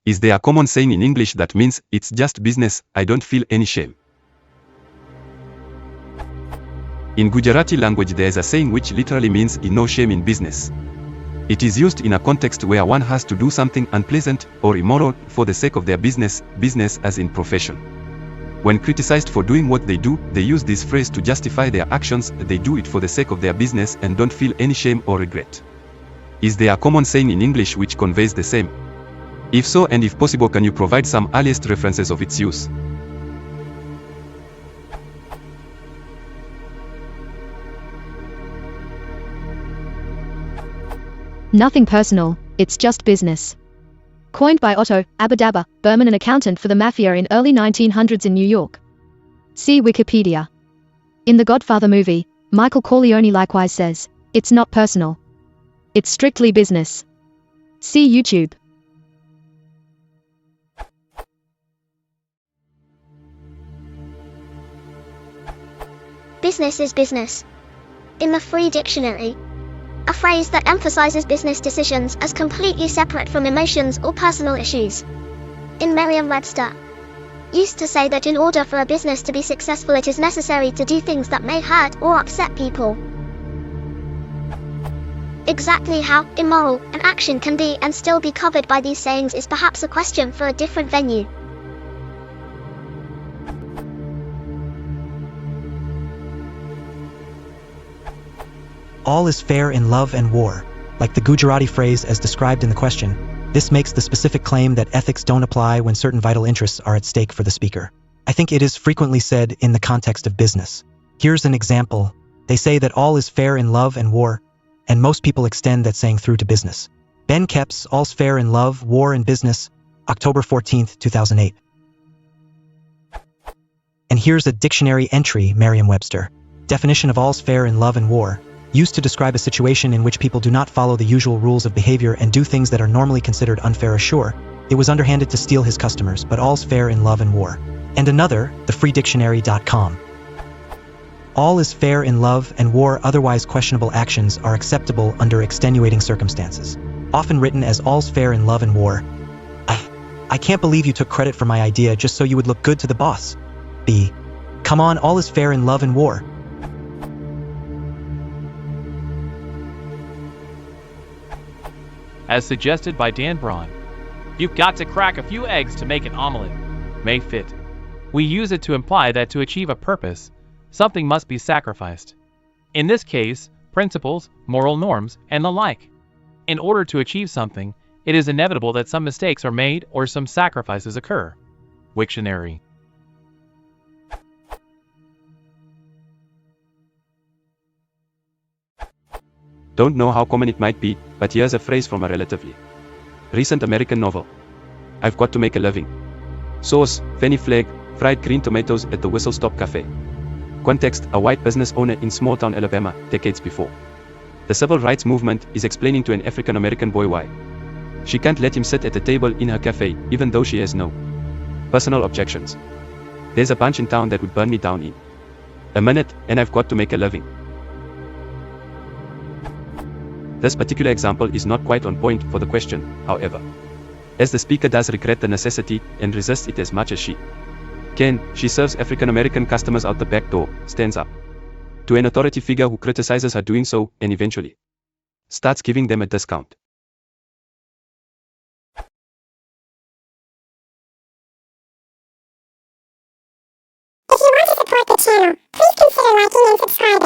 Is there a common saying in English that means, it's just business, I don't feel any shame? In Gujarati language there is a saying which literally means, no shame in business. It is used in a context where one has to do something unpleasant or immoral for the sake of their business as in profession. When criticized for doing what they do, they use this phrase to justify their actions. They do it for the sake of their business and don't feel any shame or regret. Is there a common saying in English which conveys the same? If so, and if possible, can you provide some earliest references of its use? Nothing personal, it's just business. Coined by Otto, Abbadabba, Berman, an accountant for the mafia in early 1900s in New York. See Wikipedia. In the Godfather movie, Michael Corleone likewise says, "It's not personal. It's strictly business." See YouTube. Business is business. In the Free Dictionary, a phrase that emphasizes business decisions as completely separate from emotions or personal issues. In Merriam-Webster, used to say that in order for a business to be successful it is necessary to do things that may hurt or upset people. Exactly how immoral an action can be and still be covered by these sayings is perhaps a question for a different venue. All is fair in love and war. Like the Gujarati phrase as described in the question, this makes the specific claim that ethics don't apply when certain vital interests are at stake for the speaker. I think it is frequently said in the context of business. Here's an example. They say that all is fair in love and war, and most people extend that saying through to business. Ben Kep's All's Fair in Love, War and Business, October 14, 2008. And here's a dictionary entry, Merriam-Webster. Definition of all's fair in love and war. Used to describe a situation in which people do not follow the usual rules of behavior and do things that are normally considered unfair or sure. It was underhanded to steal his customers, but all's fair in love and war. And another, thefreedictionary.com. All is fair in love and war, otherwise questionable actions are acceptable under extenuating circumstances. Often written as all's fair in love and war. I can't believe you took credit for my idea just so you would look good to the boss. B. Come on, all is fair in love and war. As suggested by Dan Braun, you've got to crack a few eggs to make an omelet. May fit. We use it to imply that to achieve a purpose, something must be sacrificed. In this case, principles, moral norms, and the like. In order to achieve something, it is inevitable that some mistakes are made or some sacrifices occur. Wiktionary. Don't know how common it might be, but here's a phrase from a relatively recent American novel. I've got to make a living. Source, Fannie Flagg, fried green tomatoes at the Whistle Stop Cafe. Context, a white business owner in small-town Alabama, decades before. The civil rights movement is explaining to an African-American boy why she can't let him sit at a table in her cafe, even though she has no personal objections. There's a bunch in town that would burn me down in a minute, and I've got to make a living. This particular example is not quite on point for the question, however, as the speaker does regret the necessity and resists it as much as she can. She serves African-American customers out the back door, stands up to an authority figure who criticizes her doing so, and eventually starts giving them a discount. If you want to support the channel, please consider liking and subscribing.